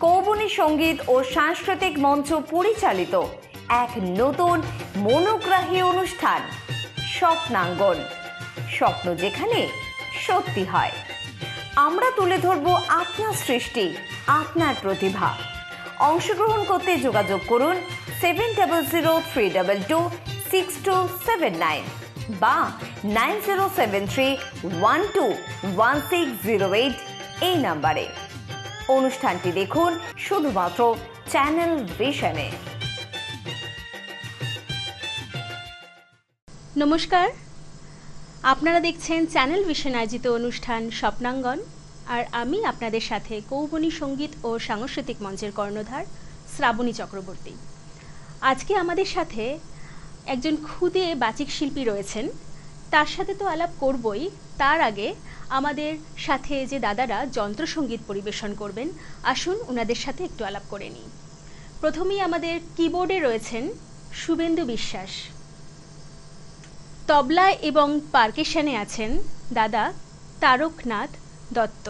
কৌবনী সঙ্গীত ও সাংস্কৃতিক মঞ্চ পরিচালিত এক নতুন মনোগ্রাহী অনুষ্ঠান স্বপ্নাঙ্গন। স্বপ্ন যেখানে সত্যি হয়। আমরা তুলে ধরব আপনার সৃষ্টি, আপনার প্রতিভা। অংশগ্রহণ করতে যোগাযোগ করুন 7003226279 বা 9073121608 এই নাম্বারে। অনুষ্ঠানটি দেখুন শুধুমাত্র চ্যানেল ভিশনে। নমস্কার, আপনারা দেখছেন চ্যানেল ভিশন আয়োজিত অনুষ্ঠান স্বপ্নাঙ্গন, আর আমি আপনাদের সাথে কৌবনী সঙ্গীত ও সাংস্কৃতিক মঞ্চের কর্ণধার শ্রাবণী চক্রবর্তী। আজকে আমাদের সাথে একজন ক্ষুদে বাচিক শিল্পী রয়েছেন, তার সাথে তো আলাপ করবই। তার আগে আমাদের সাথে যে দাদারা যন্ত্রসঙ্গীত পরিবেশন করবেন, আসুন ওনাদের সাথে একটু আলাপ করে নিই। প্রথমেই আমাদের কিবোর্ডে রয়েছেন শুভেন্দু বিশ্বাস, তবলায় এবং পারকেশনে আছেন দাদা তারকনাথ দত্ত,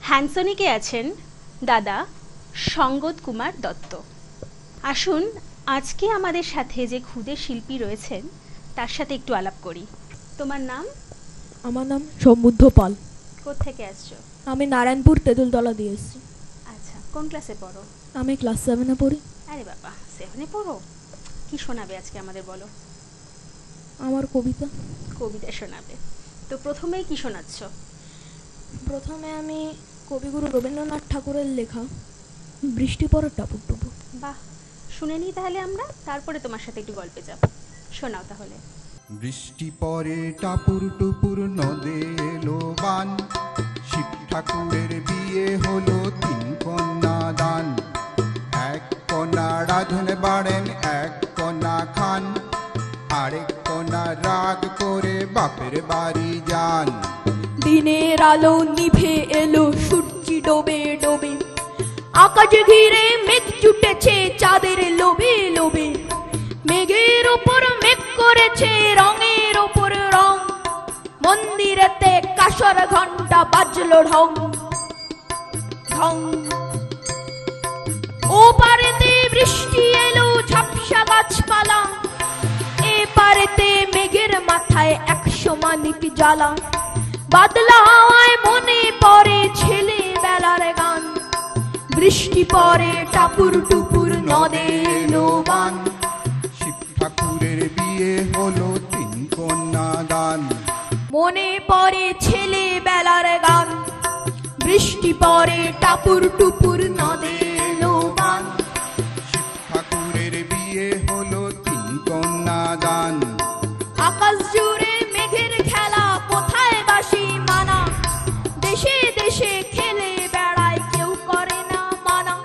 হ্যান্সনিকে আছেন দাদা সঙ্গত কুমার দত্ত। আসুন আজকে আমাদের সাথে যে ক্ষুদে শিল্পী রয়েছেন তার সাথে একটু আলাপ করি। তোমার নাম? আমার নাম সমুদ্ধ পাল। কোত্থেকে আসছো? আমি নারায়ণপুর তেঁতুলতলা দিয়ে এসেছি। আচ্ছা, কোন ক্লাসে পড়ো? আমি ক্লাস 7-এ পড়ি। আরে বাবা, 7-এ পড়ো? কি শোনাবে আজকে আমাদের, বলো। আমার কবিতা। কবিতা শোনাবে? তো প্রথমেই কি শোনাচ্ছ? প্রথমে আমি কবিগুরু রবীন্দ্রনাথ ঠাকুরের লেখা বৃষ্টি পড়ে টাপুর টুপুর। বাহ, শুনে নিই তাহলে আমরা, তারপরে তোমার সাথে একটু গল্পে যাব। শোনাও তাহলে। বৃষ্টি পরে টাপুর টুপুর নদে এলো বান, শিব ঠাকুরের বিয়ে হলো 3 কন্যা দান। 1 কন্যা রাধনে বাড়েন, 1 কন্যা খান, আরেক কন্যা রাগ করে বাপের বাড়ি যান। দিনের আলো নিভে এলো, সূর্যি ডোবে ডোবে, আকাশ ঘিরে মেঘ জুটেছে চাঁদের লোভে লোভে। মেঘের ওপর মেঘ করেছে রঙের ওপর রং, মন্দিরেতে কাঁসর ঘন্টা বাজলো ঢং ঢং। ও পারেতে বৃষ্টি এলো ঝাপসা গাছপালা, এ পারেতে মেঘের মাথায় 100 মানিক জ্বালা। বাদলা হাওয়ায় মনে পড়ে ছেলেবেলার গান, বৃষ্টি পড়ে টাপুর টুপুর নদে এলো বান। শিব ঠাকুরের বিয়ে হলো 3 কন্যা দান। মনে পড়ে ছেলেবেলার গান, বৃষ্টি পড়ে টাপুর টুপুর নদে এলো বান। শিব ঠাকুরের বিয়ে হলো 3 কন্যা দান। আকাশ জুড়ে মেঘের খেলা, কোথায় বাসি মানা, দেশে দেশে খেলে বেড়ায় কেউ করে না মানা।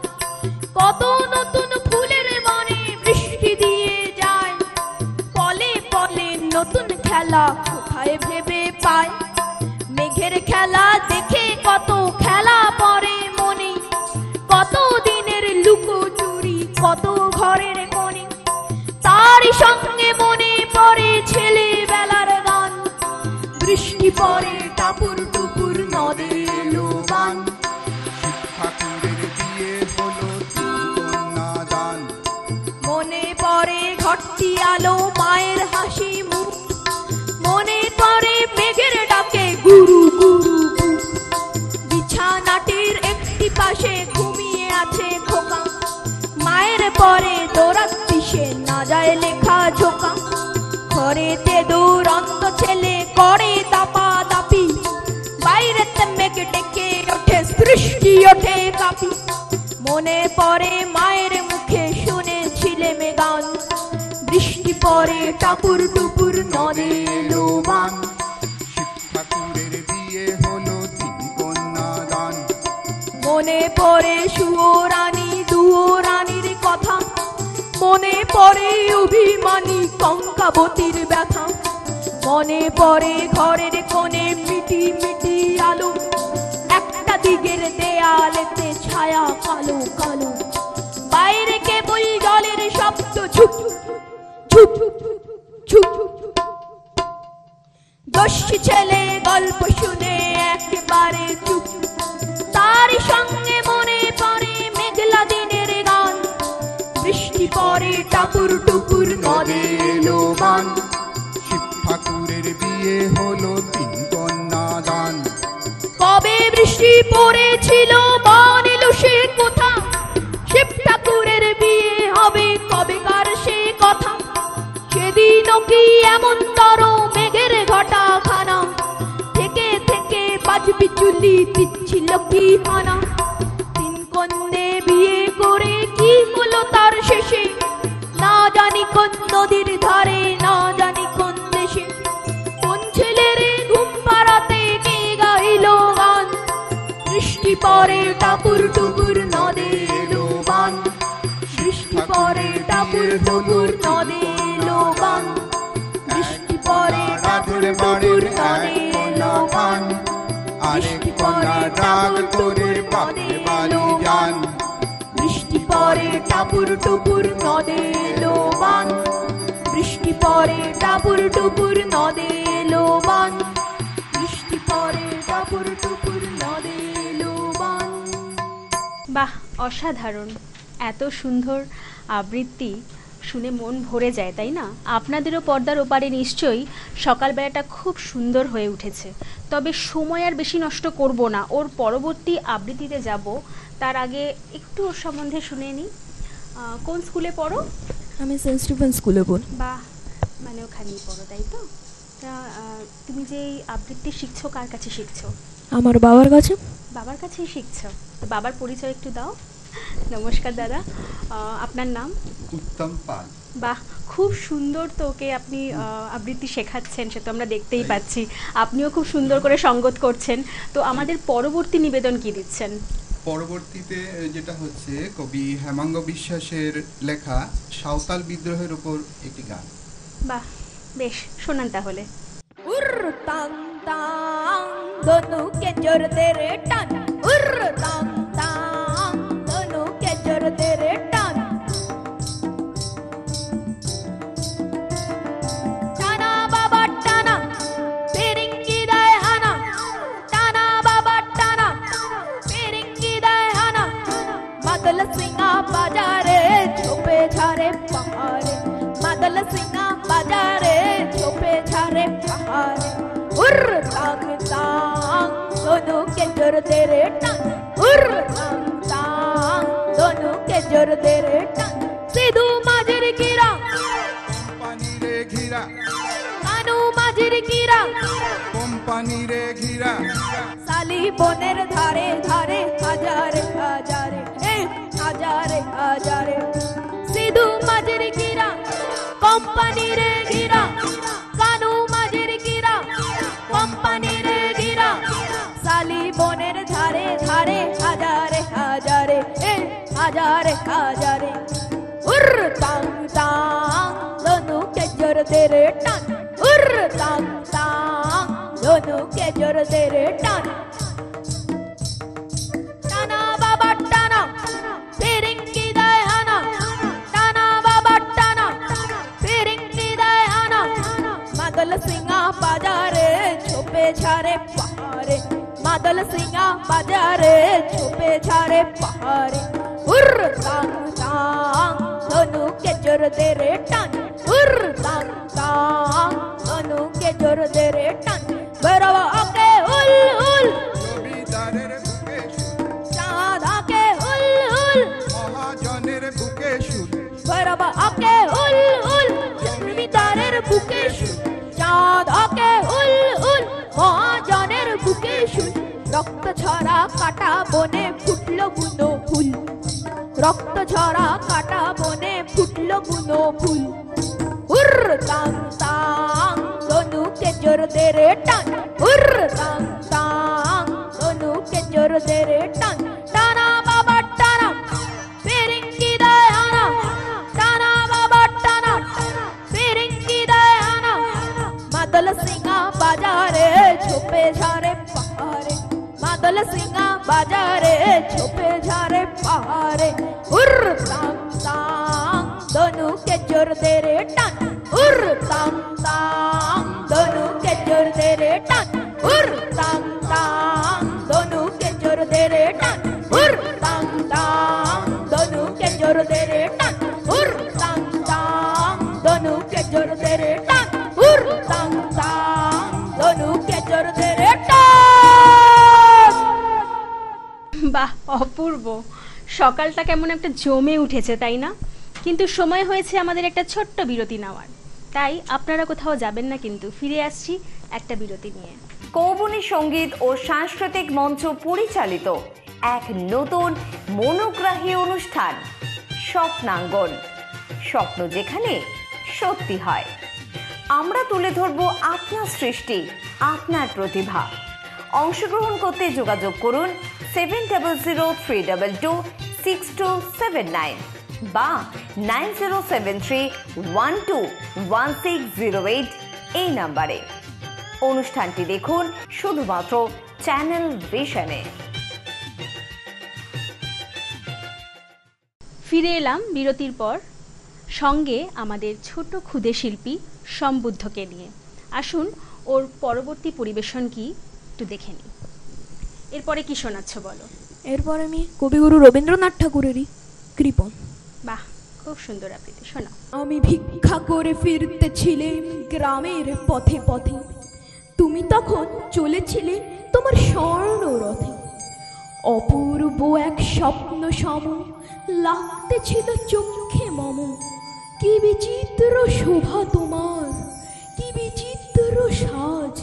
কত নতুন ফুলের বনে বৃষ্টি দিয়ে যায়, পলে পলে নতুন খেলা কোথায় ভেবে পায়। মেঘের খেলা দেখে কত খেলা পড়ে মনে, কত দিনের লুকোচুরি, কত ঘরের কোণে। তারই সঙ্গে মনে পড়ে ছেলেবেলার গান, বৃষ্টি পড়ে টাপুর টুপুর নদে এলো বান। শিব ঠাকুরের বিয়ে হলো 3 কন্যা দান। মনে পড়ে ঘরটি আলো, মায়ের হাসি মুখ, মনে পড়ে মেঘের ডাকে গুরু গুরু গুরু। বিছানাটির একটি পাশে ঘুমিয়ে আছে খোকা, মায়ের পরে দৌড়াচ্ছি সে না যায় লেখা ঝোকা। ঘরেতে দুরন্ত ছেলে করে দাপা দাপি, বাইরেতে মেঘ ডেকে ওঠে সৃষ্টি ওঠে কাঁপি। মনে পড়ে মায়ের মুখে শুনেছিলেম গান, বৃষ্টি পড়ে টাপুর টুপুর নদে এলো বান। শিব ঠাকুরের বিয়ে হলো 3 কন্যা দান। মনে পড়ে সুয়োরানী দুয়োরানীর কথা, মনে পড়ে অভিমানী কঙ্কাবতীর ব্যথা। মনে পড়ে ঘরের কোণে মিটি মিটি আলো, একটা দিকের দেয়ালেতে ছায়া কালো কালো। বাইরে কেবল জলের শব্দ ঝুপ ঝুপ ঝুপ। দস্যি ছেলে গল্প শুনে একেবারে চুপ, তারই সঙ্গে বিয়ে হলো 3 কন্যা দান। কবে বৃষ্টি পড়েছিল বন এলো সে কোথা, শিব ঠাকুরের বিয়ে হবে কবেকার সে কথা। সেদিনও কি এমন তর মেঘের ঘটা খানা, থেকে থেকে বাজবি চুলি দিচ্ছিল কি হানা। 3 কন্যে বিয়ে করে কি হলো তার শেষে, না জানি কোন নদীর ধারে, না জানি কোন দেশে। কোন ছেলের ঘুম পাড়াতে কে গাইল গান, বৃষ্টি পরে টাপুর টুপুর নদে এলো বান। বৃষ্টি পরে টাপুর টুপুর নদে এলো বান। বৃষ্টি পরে টাপুর টুপুর নদে এলো বান। আরেক কন্যা রাগ করে বাপের বাড়ি যান। বৃষ্টি পরে টাপুর টুপুর নদে এলো বান। বৃষ্টি পরে টাপুর টুপুর নদে এলো বান। বৃষ্টি পরে টাপুর টুপুর নদে এলো বান। বাহ, অসাধারণ! এত সুন্দর আবৃত্তি শুনে মন ভরে যায়, তাই না? আপনাদেরও পর্দার ওপারে নিশ্চয়ই সকালবেলাটা খুব সুন্দর হয়ে উঠেছে। তবে সময় আর বেশি নষ্ট করব না, ওর পরবর্তী আবৃত্তিতে যাব। তার আগে একটু ওর সম্বন্ধে শুনে নিই। কোন স্কুলে পড়ো? আমি সেন্ট স্টিফেন স্কুলে পড়ি। বাহ, মানে ওখানেই পড়ো, তাই তো? তা তুমি যে এই আবৃত্তি শিখছো, কার কাছে শিখছো? আমার বাবার কাছে। বাবার কাছেই শিখছো? তো বাবার পরিচয় একটু দাও। নমস্কার দাদা, আপনার নাম? উত্তম পাল। বাহ, খুব সুন্দর। তো ওকে আপনি আবৃত্তি শেখাচ্ছেন, সে তো আমরা দেখতেই পাচ্ছি। আপনিও খুব সুন্দর করে সঙ্গত করছেন। তো আমাদের পরবর্তী নিবেদন কি দিচ্ছেন? পরবর্তীতে যেটা হচ্ছে কবি হেমাঙ্গ বিশ্বাসের লেখা সাঁওতাল বিদ্রোহের উপর একটি গান। বাহ, বেশ, শোনান তাহলে। উর তাং তাং দোনো के जोर तेरे टान, उर तांग तांग दोनों के जोर तेरे टान। टाना बाबा टाना पेरिंगी दाय हाना, टाना बाबा टाना पेरिंगी दाय हाना। मादल सिंगा बाजारे छुपे झारे पहाड़े, मादल सिंगा बाजारे छुपे झारे पहाड़े। उर तांग तांग दोनों के जोर तेरे टान, उर तांग तांग दोनों के जोर तेरे टान। सिद्धू माजिर गिरा কোম্পানি রে ঘিরা, कानू माजिर गिरा কোম্পানি রে ঘিরা। साली बोनेर धारे धारे हजारे हजारे हजारे हजारे। सिद्धू माजिर गिरा कोम्पानी रे गिरा, कानू माजिर गिरा कोम्पानी रे गिरा। साली बोनेर धारे धारे हजारे हजारे हजारे हजारे। उर तांग तांग दोनों के जोर तेरे टान, उर तांग तांग दोनों के जोर तेरे टान। टाना बाबा टाना पेरिंगी दाय हाना, टाना बाबा टाना पेरिंगी दाय हाना। मादल सिंगा बाजारे छुपे झारे पहाड़े, मादल सिंगा बाजारे छुपे झारे पहाड़े। उर तांग तांग दोनों के जोर तेरे टान, उर तांग तांग दोनों के जोर तेरे टान। भैरवा आके उल उल জমিদারের বুকে সুর, चाँद आके उल उल, মহাজনের বুকে সুর। भैरवा आके उल उल जमींदारेर बुके सुर। चाँद आके उल उल महाजनेर बुके सुर। रक्त झरा काटा बने फुटलो बुनो फुल, रक्त झरा काटा बने फुटलो बुनो फुल। उर तांग तांग दोनों के जोर तेरे टान, उर तांग तांग दोनों के जोर तेरे टान। टाना बाबा टाना पेरिंगी दाय हाना, टाना बाबा टाना पेरिंगी दाय हाना। मादल सिंगा बाजारे छुपे झारे पहाड़े, मादल सिंगा बाजारे छुपे झारे पहाड़े। उर तांग तांग दोनों के जोर तेरे टान, उर तांग तांग दोनों के जोर तेरे टान, उर तांग तांग दोनों के जोर तेरे टान, उर तांग तांग दोनों के जोर तेरे टान, उर तांग तांग दोनों के जोर तेरे टान, उर तांग तांग বাহ, অপূর্ব। সকালটা কেমন একটা জমে উঠেছে, তাই না? কিন্তু সময় হয়েছে আমাদের একটা ছোট্ট বিরতি নেওয়ার। তাই আপনারা কোথাও যাবেন না, কিন্তু ফিরে আসছি একটা বিরতি নিয়ে। কৌবনী সঙ্গীত ও সাংস্কৃতিক মঞ্চ পরিচালিত এক নতুন মনোগ্রাহী অনুষ্ঠান স্বপ্নাঙ্গন। স্বপ্ন যেখানে সত্যি হয়। আমরা তুলে ধরব আপনার সৃষ্টি, আপনার প্রতিভা। অংশগ্রহণ করতে যোগাযোগ করুন 7003226279 বা 9073121608 এই নাম্বারে। অনুষ্ঠানটি দেখুন শুধুমাত্র চ্যানেল ভিশনে। ফিরে এলাম বিরতির পর, সঙ্গে আমাদের ছোট ক্ষুদে শিল্পী সম্বুদ্ধকে নিয়ে। আসুন ওর পরবর্তী পরিবেশন কি একটু দেখে নিই। এরপরে কি শোনাচ্ছ বলো? এরপর আমি কবিগুরু রবীন্দ্রনাথ ঠাকুরেরই কৃপণ। বাহ, খুব সুন্দর আবৃত্তি, শোনাও। আমি ভিক্ষা করে ফিরতেছিলাম গ্রামের পথে পথে, তুমি তখন চলেছিলে তোমার স্বর্ণ রথে। অপূর্ব এক স্বপ্ন সম লাগতেছিল চোখে মম। কি বিচিত্র শোভা তোমার, কি বিচিত্র সাজ।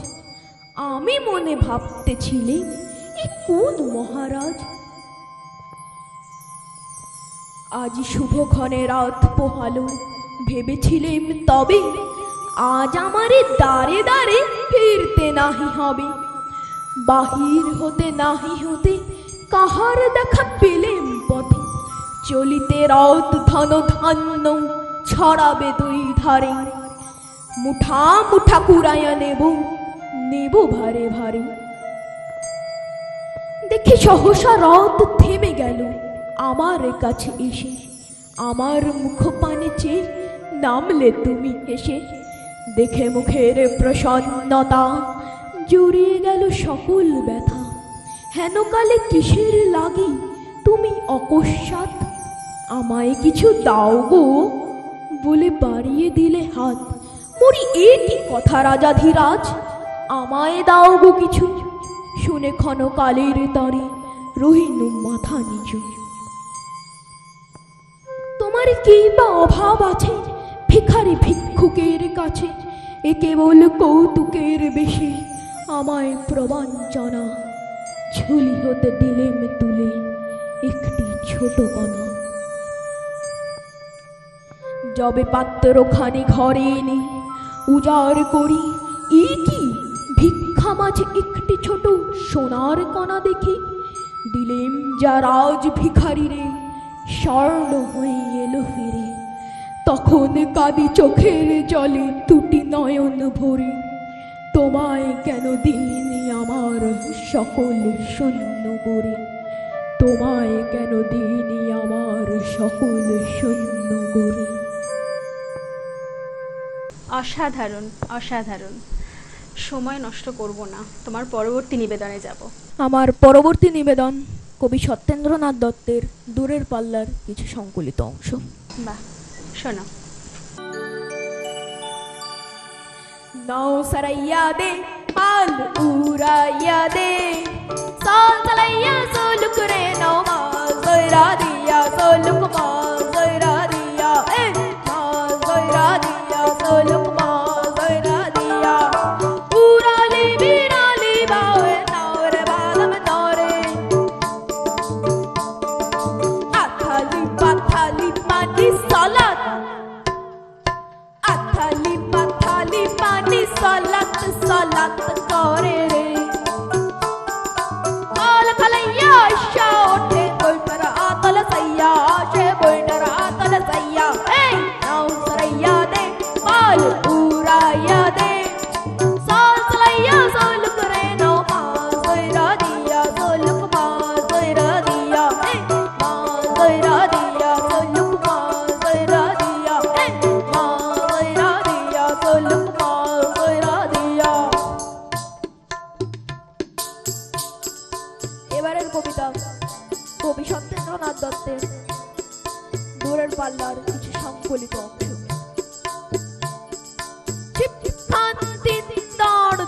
আমি মনে ভাবতেছিলাম এ কোন মহারাজ। আজ শুভক্ষণে রাত পোহালো, ভেবেছিলাম তবে আজ আমারে দাঁড়ে দাঁড়ে ফিরতে নাহি হবে। বাহির হতে নাহি হতে কাহার দেখা পেলেম পথে। চলিতে রথ ধন ধান্য ছড়াবে দুই ধারে। মুঠা মুঠা কুড়াইয়া নেব, নেব ভারে ভারে। দেখি সহসা রথ থেমে গেল আমার কাছে এসে। আমার মুখ পানে চেয়ে নামলে তুমি এসে। দেখে মুখের প্রসন্নতা জুড়িয়ে গেল সকল ব্যথা। হেন কালে কিসের লাগি তুমি অকস্মাৎ আমায় কিছু দাও গো বলে বাড়িয়ে দিলে হাত। মরি এ কি কথা রাজাধিরাজ, আমায় দাও গো কিছু। শুনে ক্ষণকালের তরে রহিনু মাথা নিচু। তোমার কি বা অভাব আছে ভিখারি ভিক্ষুকের কাছে? এ কেবল কৌতুকের বেশে আমায় প্রবঞ্চনা। ঝুলি হতে দিলেম তুলে একটি ছোট কণা। যবে পাত্রখানি ঘরে এনে উজাড় করি, এ কি ভিক্ষা মাঝে একটি ছোট সোনার কণা দেখি। দিলেম যা রাজ ভিখারি রে, স্বর্ণ হয়ে এলো ফিরে। তখন কাঁদি চোখের জলে দুটি নয়ন ভরে। তোমায় কেন দিইনি আমার সকল শূন্য করে। তোমায় কেন দিইনি আমার সকল শূন্য করে। অসাধারণ, অসাধারণ। সময় নষ্ট করব না, তোমার পরবর্তী নিবেদনে যাব। আমার পরবর্তী নিবেদন কবি সত্যেন্দ্রনাথ দত্তের দূরের পাল্লার কিছু সংকলিত অংশ। বাহ, শোনো। নাও সারাইয়া দে পাল উড়াইয়া দে, সালাইয়া সোলুক রে নাও মা জয়রা দিয়া সোলুক মা জয়রা দিয়া। এ মা জয়রা দিয়া সোলুক মা জয়রা দিয়া। উড়ালি বিড়ালি বাওয়ে নাও রে বালম নাও রে। আথালি পাথালি পানি সালাত, আথালি পাথালি পানি সালাত সালাত করে রে। কাল খালাইয়া আশা ওঠে বইটার আতল সাইয়া, সে বইটার আতল সাইয়া। এই নাও সারাইয়া দে পাল উড়াইয়া দে, সালাইয়া সোলুক রে নাও মা জয়রা দিয়া সোলুক মা জয়রা দিয়া। এই মা জয়রা দিয়া সোলুক মা জয়রা দিয়া। এই মা জয়রা দিয়া সোলুক মা জয়রা দিয়া। এবারের কবিতা কবি সত্যেন্দ্রনাথ দত্তের দূরের পাল্লার কিছু সংকলিত অংশ।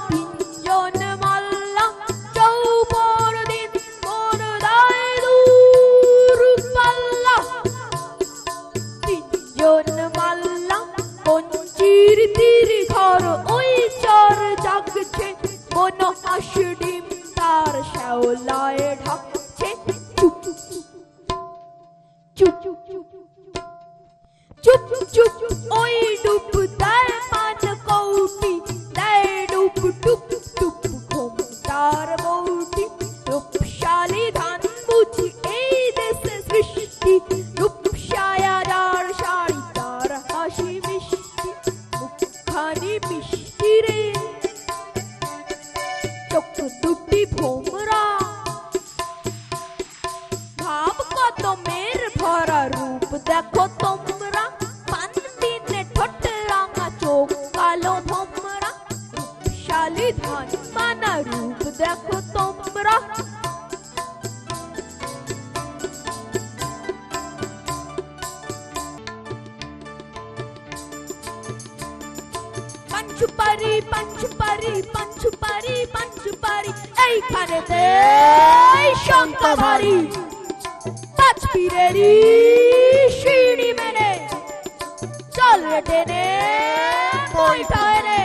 তিনজন মাল্লা চৌপর দিন মোর দায় দেখো তোমরা, পান দিনে ঠোঁট রাঙা, চোখ কালো ভমরা, রূপশালী ধান মানা রূপ দেখো তোমরা। পাঞ্চুপারি পাঞ্চুপারি পাঞ্চুপারি পাঞ্চুপারি, এইখানে দেই শঙ্কা ভারী, পাঁচ পীরেরই সিঁড়ি মেনে চল রে টেনে বইটা এনে,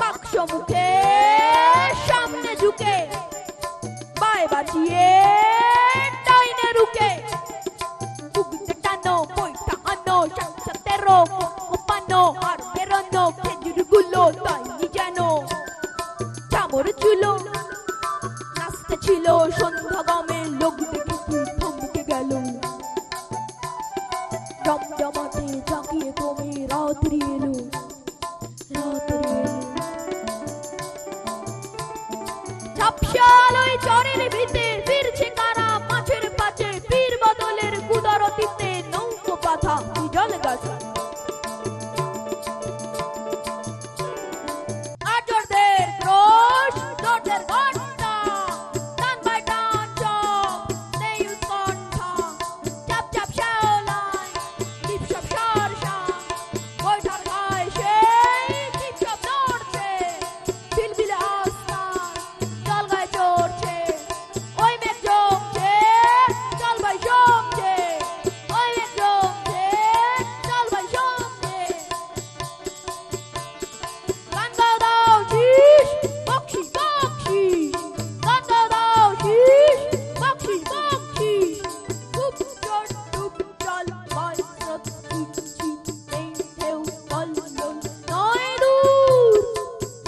বাক্স মুখে সামনে ঝুঁকে, বায় বাঁচিয়ে ডাইনে রুকে, বুকতে টানো বইটা আনো, 17 কোপানো আর বেরোনো, খেজুর গুলো তাই যেন চামর চুলো, নাচতে ছিল সন্ধ্যা গমে, লোক দেখে তুই থমকে গেল, জমজমাতে জাগিয়ে তুমি রাত্রি এলো, রাত্রি এলো। ঝাপসাল ওই চরের ভিতে ফিরছে কারা, মাছের পাচে পীর বদলের কুদরতিতে, নৌকো পাথা জল গাছে, আজরদের ক্রোশ দরদের ঘন্টা, টান বাই টান চপ নেই উৎকণ্ঠা, চাপ চাপ শ্যাওলাই দীপ সব সরসা, বৈঠার খায় সেই দীপ সব নড়ছে, বিলবিলে আস্তায় জল গায়ে চড়ছে, ওই মেঘ জমছে জল ভাই জমছে, ওই মেঘ জমছে জল ভাই জমছে। গান গাও দাও শীষ বকশিস বকশিস, গান গাও দাও শীষ বকশিস বকশিস, খুব জল ডুব জল বল স্রোত চিট এই ঢেউ কল্লোল, নয় দূর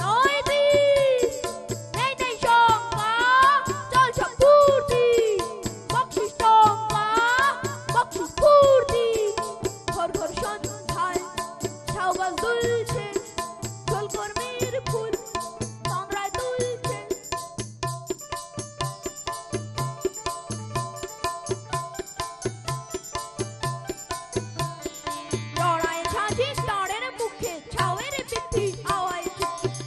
নয় তীর, নেই নেই শঙ্কা চল সব ফুর্তি, বকশিস টঙ্কা বকশিস ফুর্তি, ঘর ঘর সন্ধ্যায় ঝাউ গাছ দুলছে, ঢোল কর্মীর ফুল তন্দ্রায় তুলছে। লড়াই ঝাঁঝি তারের মুখে ছাউয়ের বৃদ্ধি, আওয়ায়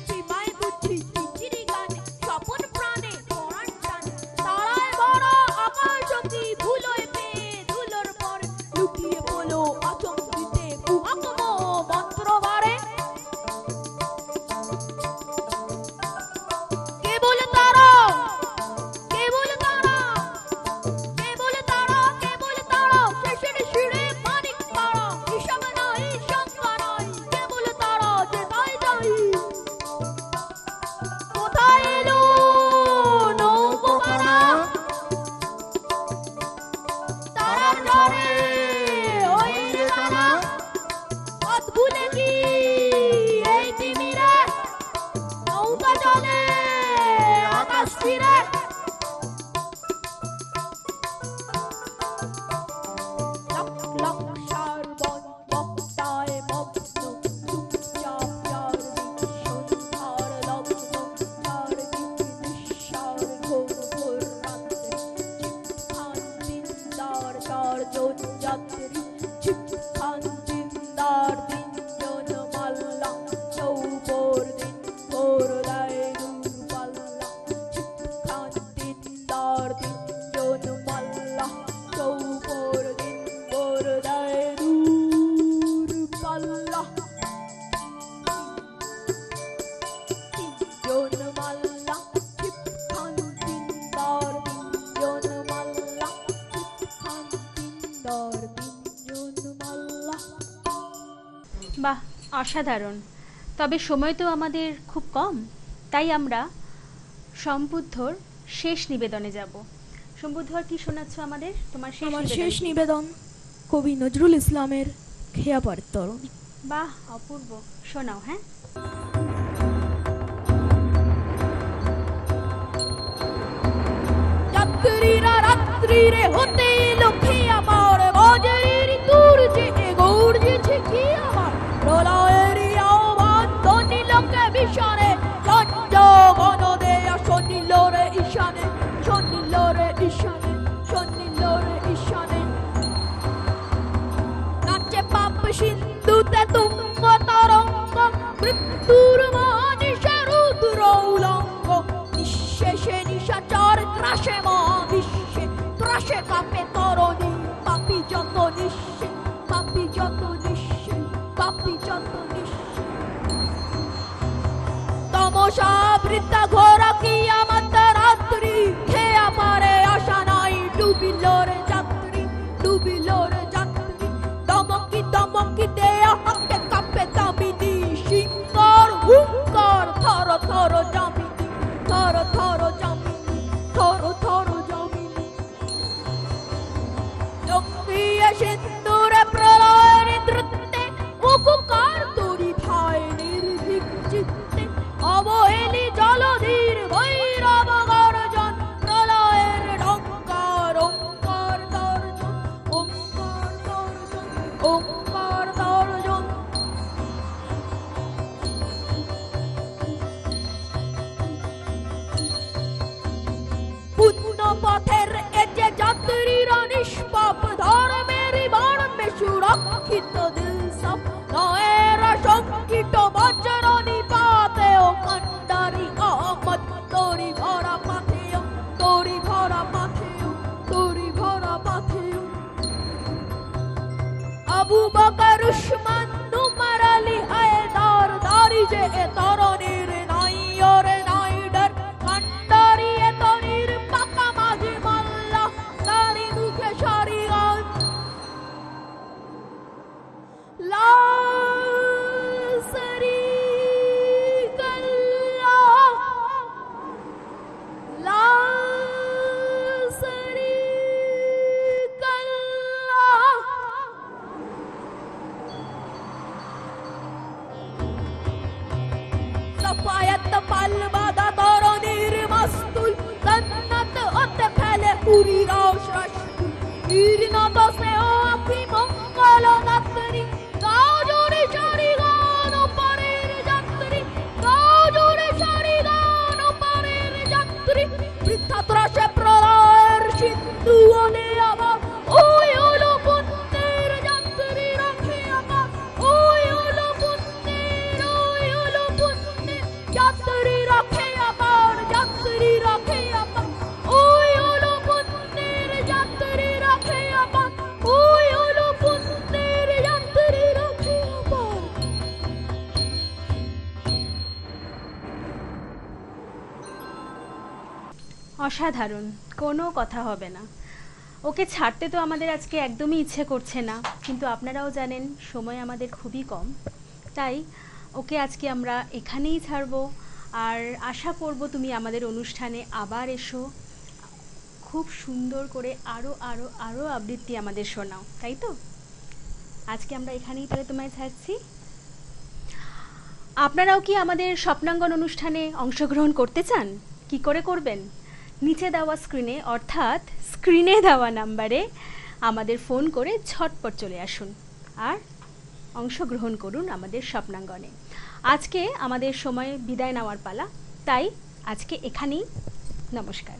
সীমায় বুঝি চিচিরি গানে, স্বপন প্রাণে পরাণ টানে, তারায় বড় আকাশ অব্দি ভুলোয় পেয়ে ধুলোর পরে লুকিয়ে পড়লো আচমকিতে, কুহাকম মন্ত্র বাড়ে, কেবল তারা কেবল তারা কেবল তারা কেবল তারা, শেষের শিরে মানিক পাড়া, হিসাব নাই শঙ্কা নাই, কেবল তারা যে তাই যাই। কোথায় এলো নৌকো পাড়া, তারার ঝড়ে ওই রে তারা, পথ ভুলে কি এই তিমিরে, নৌকা চলে আকাশ তীরে। লক লক সারবন বক্তায় মগ্ন, চুপচাপ চারদিক সন্ধ্যার লগ্ন, চারদিক নিঃসার ঘোর ঘোর রাত্রি, চিৎখান দিনদার তার জন যাত্রী, চিৎখান দিনদার তিনজন মাল্লা, চৌপর দিন ভোর দেয় দূর পাল্লা, চিৎখান দিনদার তিনজন মাল্লা, চৌপর দিন ভোর দেয় দূর পাল্লা, তিনজন মাল্লা, চিৎখান দিনদার তিনজন মাল্লা, চিৎখান দিনদার তিনজন মাল্লা। বাহ, অসাধারণ। তবে সময় তো আমাদের খুব কম, তাই আমরা সম্বুদ্ধর শেষ নিবেদনে যাব। সম্বুদ্ধ, আর কি শোনাচ্ছ আমাদের? তোমার আমার শেষ শেষ নিবেদন। নিবেদন কবি নজরুল ইসলামের খেয়াপাড়ের তরণী। বাহ, অপূর্ব, শোনাও। হ্যাঁ, যাত্রীরা রাত্রিরে হতে এলো খেয়াপাড়, বজ্রের দূর জেগে গর্জেছে খেয়াপাড়, প্রলয়ের আহ্বান ধ্বনিলোকে ভীষণে, সঞ্জগণ দেয়া শনিল রে ঈশানে, শনিল রে ঈশানে, শনিল রে ঈশানে। সিন্ধুতে তুঙ্গ তরঙ্গ মৃত্যুর মহানিশে রুদ্র উলঙ্গ নিঃশেষে নিশাচর ত্রাসে মহাবিশ্বে ত্রাসে কাঁপে তরণী পাপী যত নিঃশে পাপী যত নিঃশে পাপী যত নিঃশে তমসা বৃদ্ধা ঘোর কিয়ামত রাত্রি খেয়া পারে আশা নাই ডুবিল রে যাত্রী ডুবিল রে যাত্রী দমকি দমকি দেয়া হাতে কাঁপে দামিনী সিংহর হুঙ্কার থর থর জামিনী থর থর জামিনী থর থর জামিনী লক্ষ্মীয়ে সিন্দুরে প্রলয়ের নৃত্যে মুখকার তরি ধায় নির্ভীক চিত্তে অবহেলি জলধীর ভৈরব গর্জন প্রলয়ের ডঙ্কার ওঙ্কার দর্জন ওঙ্কার দর্জন ওঙ্কার দর্জন পুণ্য পথের এ যে যাত্রীরা নিষ্পাপ ধর্মের বর্মে সুরক্ষিত দিল সব নয়ের শঙ্কিত বজ্র নিপাতে ও কন্ডারি অহমদ তোরি ভরা পাথেয় তোরি ভরা পাথেয় তোরি ভরা পাথেয় আবু বকর উসমান উমর আলী হায়দার দারি যে এ তরণীর নাই ওরে নাই ডর কন্ডারি এ তরীর পাকা মাঝে মাল্লা দারি মুখে সারি গান লা শারীকা লাহ লা শারীকা লাহ সফায়াত পাল বাদা তরণীর মাস্তুল জান্নাত হতে ফেলে পুরি রস রসতুল ঈর্ণত স্নেহ আখি মঙ্গল নাত্রী গাও জোরে সারি গান পারের যাত্রী গাও জোরে সারি গান পারের যাত্রী বৃথা ত্রাসে প্রলয়ের সিন্ধু অনে আবার ওই হলো পুণ্যের যাত্রী রাখে আবার ওই হলো পুণ্যের যাত্রী রাখে আবার যাত্রী রাখে আবার ওই হলো পুণ্যের যাত্রী রাখে আবার ওই হলো পুণ্যের যাত্রী রাখে আবার অসাধারণ, কোনো কথা হবে না। ওকে ছাড়তে তো আমাদের আজকে একদমই ইচ্ছে করছে না, কিন্তু আপনারাও জানেন সময় আমাদের খুবই কম, তাই ওকে আজকে আমরা এখানেই ছাড়বো। আর আশা করব তুমি আমাদের অনুষ্ঠানে আবার এসো, খুব সুন্দর করে আরও আরও আরও আবৃত্তি আমাদের শোনাও, তাই তো? আজকে আমরা এখানেই তাহলে তোমায় ছাড়ছি। আপনারাও কি আমাদের স্বপ্নাঙ্গন অনুষ্ঠানে অংশগ্রহণ করতে চান? কি করে করবেন? নিচে দেওয়া স্ক্রিনে, অর্থাৎ স্ক্রিনে দেওয়া নাম্বারে আমাদের ফোন করে ঝটপট চলে আসুন আর অংশগ্রহণ করুন আমাদের স্বপ্নাঙ্গনে। আজকে আমাদের সময় বিদায় নেওয়ার পালা, তাই আজকে এখানেই। নমস্কার।